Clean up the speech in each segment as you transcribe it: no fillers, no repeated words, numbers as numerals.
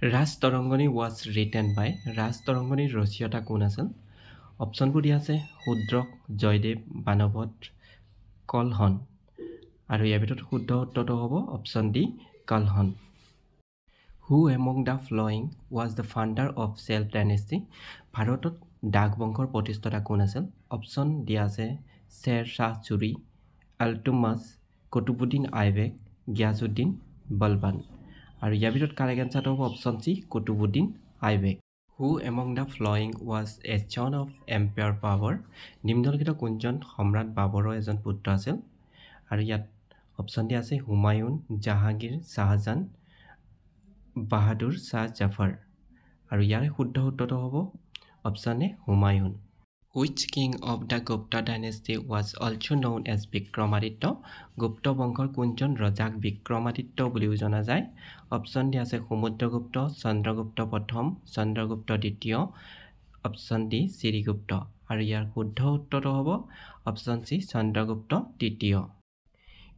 Raj তৰংগনী was written by ৰাজ তৰংগনীৰ ৰচয়িতা কোন আছিল? অপশ্যনবোৰ দিয়া আছে শূদ্ৰক, জয়দেৱ, বানৱট, কলহন। আৰু ইয়াৰ ভিতৰত শুদ্ধ উত্তৰটো হ'ব option D Kalhana. Who among the following was the founder of Sel dynasty? ভাৰতত ডাক বংশৰ প্ৰতিষ্ঠাতা কোন আছিল? অপশ্যন দিয়া আছে শ্বেৰ শাহ চুৰী, আলটুমাছ, কুতুবুদ্দিন আইবেক, গিয়াছুদ্দিন বলবান। আৰু ইয়াৰ ভিতৰত কাৰেক্ট এনচাৰটো হ'ব option C Qutubuddin Aibak. Who among the following was a son of Emperor Babur? নিম্নলিখিত কোনজন সম্ৰাট বাবৰৰ এজন পুত্ৰ আছিল? আৰু ইয়াত অপশ্যন দিয়া আছে হুমায়ুন, জাহাংগীৰ, শাহজাহান, বাহাদুৰ শাহ জাফৰ। আৰু ইয়াৰে শুদ্ধ উত্তৰটো হ'ব option A Humayun. Which king of the Gupta dynasty was also known as Vikramaditya? Gupta বংশৰ কোনজন ৰজাক বিক্ৰমাদিত্য বুলিও জনা যায়? অপশ্যন দিয়া আছে সমুদ্ৰগুপ্ত, চন্দ্ৰগুপ্ত প্ৰথম, চন্দ্ৰগুপ্ত দ্বিতীয়, অপশ্যন ডি শ্ৰীগুপ্ত। আৰু ইয়াৰ শুদ্ধ উত্তৰটো হ'ব অপশ্যন চি চন্দ্ৰগুপ্ত তৃতীয়।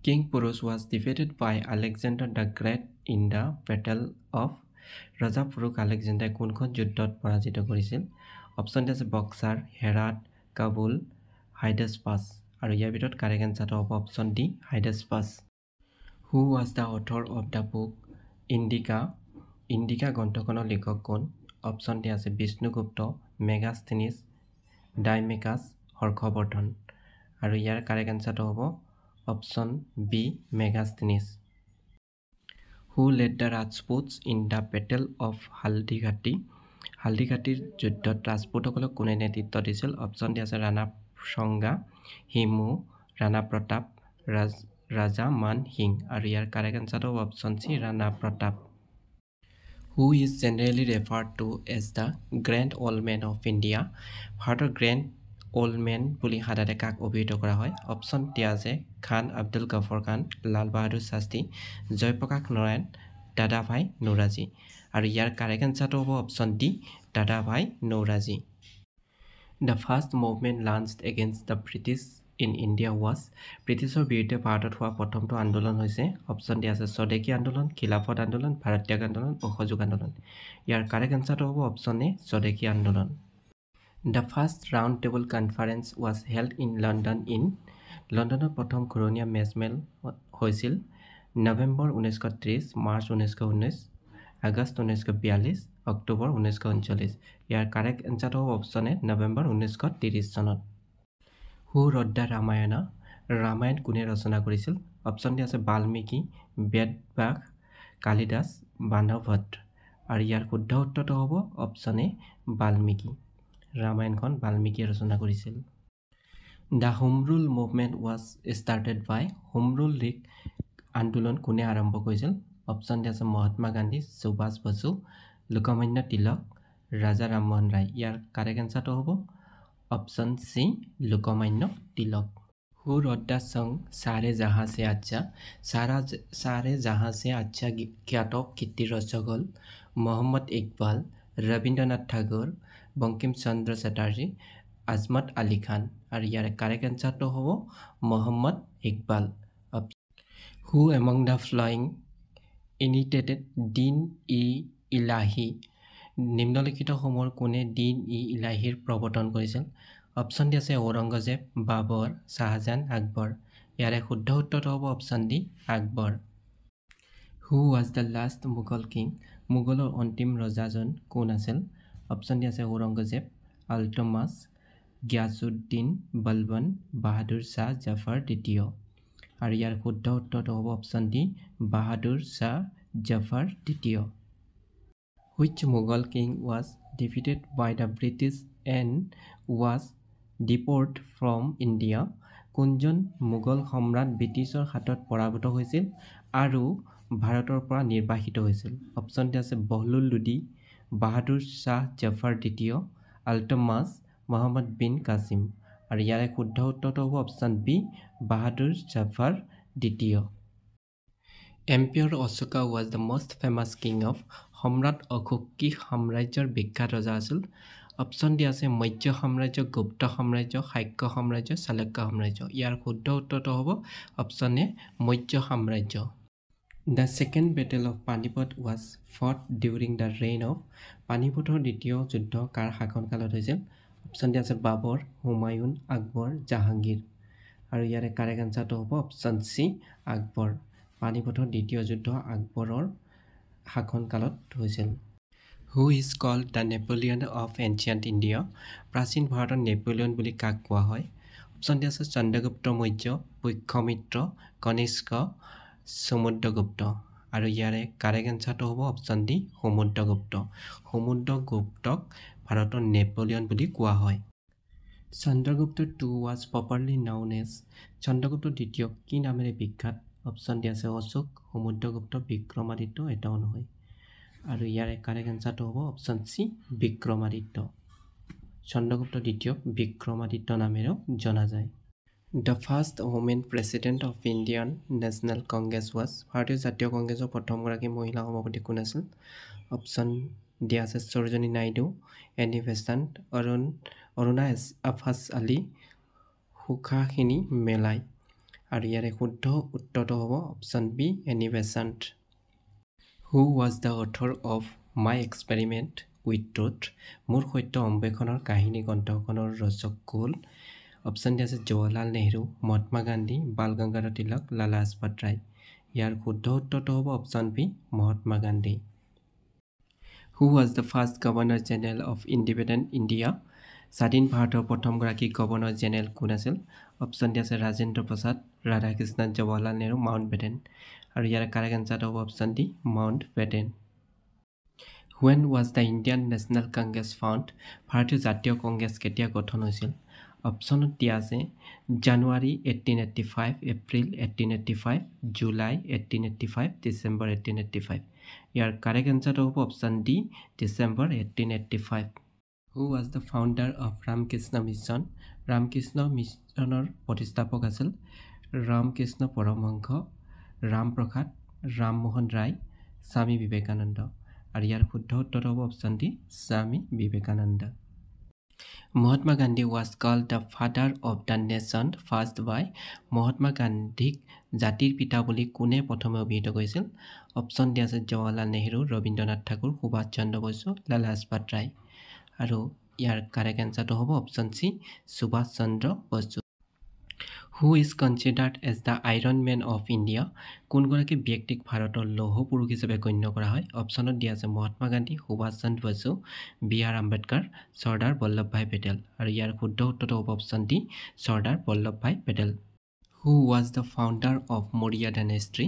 King Purus was defeated by Alexander the Great in the Battle of ৰজা পুৰুষ আলেকজেণ্ডাৰে কোনখন যুদ্ধত পৰাজিত কৰিছিল? অপশ্যন দিয়া আছে বক্সাৰ, হেৰাত, কাবুল, হাইডাছপাছ। আৰু ইয়াৰ ভিতৰত কাৰেক্ট এনচাৰটো হ'ব অপশ্যন ডি হাইডাছপাছ। Who was the author of the book Indica? Indica গ্ৰন্থখনৰ লেখক কোন? অপশ্যন দিয়া আছে বিষ্ণুগুপ্ত, মেগাস্থেনিছ, ডাইমেকাছ, হৰ্ষবৰ্ধন। আৰু ইয়াৰ কাৰেক্ট এনচাৰটো হ'ব option B Megasthenes. Who led the Rajputs in the Battle of Haldighati? হালদিঘাটীৰ যুদ্ধত ৰাজপুতসকলক কোনে নেতৃত্ব দিছিল? অপশ্যন দিয়া আছে ৰাণা সঙ্গা, হিমু, ৰাণা প্ৰতাপ, ৰাজা মান সিং। আৰু ইয়াৰ কাৰেক্ট এনচাৰটো হ'ব option C Rana Pratap. Who is generally referred to as the Grand Old Man of India? ভাৰতৰ গ্ৰেণ্ড অল্ড মেন বুলি সাধাৰণতে কাক অভিহিত কৰা হয়? অপশ্যন দিয়া আছে খান আব্দুল গফৰ খান, লাল বাহাদুৰ শাস্ত্ৰী, জয়প্ৰকাশ নাৰায়ণ, দাদাভাই নৌৰাজী। আৰু ইয়াৰ কাৰেক্ট এনচাৰটো হ'ব অপশ্যন ডি দাদাভাই Naoroji. The first movement launched against the British in India was ব্ৰিটিছৰ বিৰুদ্ধে ভাৰতত হোৱা প্ৰথমটো আন্দোলন হৈছে অপশ্যন দিয়া আছে স্বদেশী আন্দোলন, খিলাফত আন্দোলন, ভাৰত্যাগ আন্দোলন, অসহযোগ আন্দোলন। ইয়াৰ কাৰেক্ট এনচাৰটো হ'ব অপশ্যন এ স্বদেশী আন্দোলন। The first round table conference was held in London in লণ্ডনত প্ৰথম ঘূৰণীয়া মেজমেল হৈছিল নৱেম্বৰ 1930, মাৰ্চ 1919, আগষ্ট 1942, অক্টোবৰ 1939। ইয়াৰ কাৰেক্ট এনচাৰটো হ'ব অপশ্যন এ নৱেম্বৰ 1930 চনত। Who wrote the Ramayana? Ramayana কোনে ৰচনা কৰিছিল? অপশ্যন দিয়া আছে বাল্মীকি, বেদব্যাস, কালিদাস, বানভট্ট। আৰু ইয়াৰ শুদ্ধ উত্তৰটো হ'ব অপশ্যন এ বাল্মীকি। ৰামায়ণখন বাল্মীকিয়ে ৰচনা কৰিছিল। The Home Rule movement was started by home rule league আন্দোলন কোনে আৰম্ভ কৰিছিল? অপশ্যন দিয়া আছে মহাত্মা গান্ধী, সুভাষ বসু, লোকমান্য তিলক, ৰাজা ৰামমোহন ৰায়। ইয়াৰ কাৰেক্ট এনচাৰটো হ'ব option C Lokmanya Tilak. Who wrote the song সাৰে জাহাঁ সে আচ্ছা? সাৰে জাহাঁ সে আচ্ছা খ্যাত কীৰ্তি ৰচক হ'ল মহম্মদ ইকবাল, ৰবীন্দ্ৰনাথ ঠাকুৰ, বংকিম চন্দ্ৰ চেটাৰ্জী, আজমত আলী খান। আৰু ইয়াৰ কাৰেক্ট এনচাৰটো হ'ব Mohammad Iqbal. Who among the following initiated দিন-ই-ইলাহী? নিম্নলিখিতসমূহৰ কোনে দিন-ই-ইলাহীৰ প্ৰৱৰ্তন কৰিছিল? অপশ্যন দি আছে ঔৰংগজেব, বাবৰ, শাহজাহান, আকবৰ। ইয়াৰে শুদ্ধ উত্তৰটো হ'ব option D Akbar. Who was the last Mughal king? মোগলৰ অন্তিম ৰজাজন কোন আছিল? অপশ্যন দি আছে ঔৰংগজেব, আলটুমাছ, গিয়াছুদ্দিন বলবন, বাহাদুৰ শাহ জাফৰ দ্বিতীয়। আৰু ইয়াৰ শুদ্ধ উত্তৰটো হ'ব অপশ্যন ডি বাহাদুৰ শাহ জাফৰ দ্বিতীয়। Which Mughal king was defeated by the British and was deported from India? কোনজন মোগল সম্ৰাট ব্ৰিটিছৰ হাতত পৰাভূত হৈছিল আৰু ভাৰতৰ পৰা নিৰ্বাসিত হৈছিল? অপশ্যন দিয়া আছে বহলুল লোডি, বাহাদুৰ শাহ জাফৰ দ্বিতীয়, আলটুমাছ, মহম্মদ বিন কাছিম। আৰু ইয়াৰে শুদ্ধ উত্তৰটো হ'ব অপশ্যন বি বাহাদুৰ জাফৰ দ্বিতীয়। Emperor Ashoka was the most famous king of সম্ৰাট অশোক কি সাম্ৰাজ্যৰ বিখ্যাত ৰজা আছিল? অপশ্যন দিয়া আছে মৌৰ্য সাম্ৰাজ্য, গুপ্ত সাম্ৰাজ্য, শাক্য সাম্ৰাজ্য, চালুক্য সাম্ৰাজ্য। ইয়াৰ শুদ্ধ উত্তৰটো হ'ব অপশ্যন এ মৌৰ্য সাম্ৰাজ্য। The Second Battle of Panipat was fought during the reign of পানিপথৰ দ্বিতীয় যুদ্ধ কাৰ শাসনকালত হৈছিল অপশ্যন ডি আছে বাবৰ হুমায়ুন আকবৰ জাহাংগীৰ আৰু ইয়াৰে কাৰেক্ট আনসাৰটো হ'ব অপশ্যন চি আকবৰ পানিপথৰ দ্বিতীয় যুদ্ধ আকবৰৰ শাসনকালত হৈছিল Who is called the Napoleon of ancient India? প্ৰাচীন ভাৰতৰ নেপোলিয়ন বুলি কাক কোৱা হয় অপশ্যন ডি আছে চন্দ্ৰগুপ্ত মৌৰ্য পুষ্যমিত্ৰ কনিষ্ক সমুদ্ৰগুপ্ত আৰু ইয়াৰে কাৰেক্ট আনসাৰটো হ'ব অপশ্যন ডি সমুদ্ৰগুপ্তক ভাৰতৰ নেপোলিয়ন বুলি কোৱা হয় Chandragupta II was properly known as Chandragupta দ্বিতীয় কি নামেৰে বিখ্যাত অপশ্যন ডি আছে অশোক সমুদ্ৰগুপ্ত বিক্ৰমাদিত্য এটাও নহয় আৰু ইয়াৰে কাৰেক্ট আনসাৰটো হ'ব অপশ্যন চি বিক্ৰমাদিত্য চন্দ্ৰগুপ্ত দ্বিতীয়ক বিক্ৰমাদিত্য নামেৰেও জনা যায় The first woman president of Indian National Congress was ভাৰতীয় জাতীয় কংগ্ৰেছৰ প্ৰথমগৰাকী মহিলা সভাপতি কোন আছিল অপশ্যন ডি আছে সৰোজিনী নাইডু এনি বেসাণ্ট অৰুণা আফাছ আলী সুখাসিনী মেলাই আৰু ইয়াৰে শুদ্ধ উত্তৰটো হ'ব option B Annie Besant Who was the author of My Experiment with Truth? মোৰ সত্য অন্বেষণৰ কাহিনী গ্ৰন্থখনৰ ৰচক হ'ল অপশ্যন ডি আছে জৱাহৰলাল নেহৰু মহাত্মা গান্ধী বাল গংগাধৰ তিলক লালা লাজপত ৰায় ইয়াৰ শুদ্ধ উত্তৰটো হ'ব option B Mahatma Gandhi Who was the first Governor General of Independent India? স্বাধীন ভাৰতৰ প্ৰথমগৰাকী গভৰ্ণৰ জেনেৰেল কোন আছিল অপশ্যন ডি আছে ৰাজেন্দ্ৰ প্ৰসাদ ৰাধাকৃষ্ণন জৱাহৰলাল নেহৰু মাউণ্ট বেটেন আৰু ইয়াৰ কাৰেক্ট আনসাৰটো হ'ব option D Mountbatten When was the Indian National Congress found? ভাৰতীয় জাতীয় কংগ্ৰেছ কেতিয়া গঠন হৈছিল অপশ্যনত দিয়া আছে জানুৱাৰী 1885 এপ্ৰিল 1885 জুলাই 1885 ডিচেম্বৰ 1885 ইয়াৰ কাৰেক্ট আনসাৰটো হ'ব অপশ্যন ডি ডিচেম্বৰ 1885 Who was the founder of Ramkrishna Mission? Ramakrishna মিছনৰ প্ৰতিষ্ঠাপক আছিল ৰামকৃষ্ণ পৰমহংস ৰামপ্ৰসাদ ৰামমোহন ৰায় স্বামী বিবেকানন্দ আৰু ইয়াৰ শুদ্ধ উত্তৰটো হ'ব option D Swami Vivekananda Mahatma Gandhi was called the father of the nation first by Mahatma গান্ধীক জাতিৰ পিতা বুলি কোনে প্ৰথমে অভিহিত কৰিছিল অপশ্যন ডি আছে জৱাহৰলাল নেহৰু ৰবীন্দ্ৰনাথ ঠাকুৰ সুভাষ চন্দ্ৰ বসু লালা লাজপত ৰায় আৰু ইয়াৰ কাৰেক্ট আনসাৰটো হ'ব option C Subhash Chandra Bose Who is considered as the Iron Man of India? কোনগৰাকী ব্যক্তিক ভাৰতৰ লৌহ পুৰুষ হিচাপে গণ্য কৰা হয় অপশ্যনত দিয়া আছে মহাত্মা গান্ধী সুভাষ চন্দ্ৰ বসু বি আৰ আম্বেদকাৰ চৰ্দাৰ বল্লভভাই পেটেল আৰু ইয়াৰ শুদ্ধ উত্তৰটো হ'ব option D Sardar Vallabhbhai Patel Who was the founder of Maurya dynasty?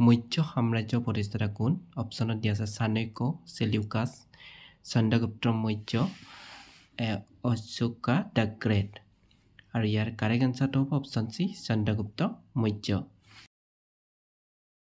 Maurya সাম্ৰাজ্যৰ প্ৰতিষ্ঠাতা কোন অপশ্যনত দিয়া আছে Chanakya Seleucus Chandragupta Maurya Ashoka the great আৰু ইয়াৰ কাৰেক্ট আনসাৰটো হ'ব অপশ্যন চি চন্দ্ৰগুপ্ত মৌৰ্য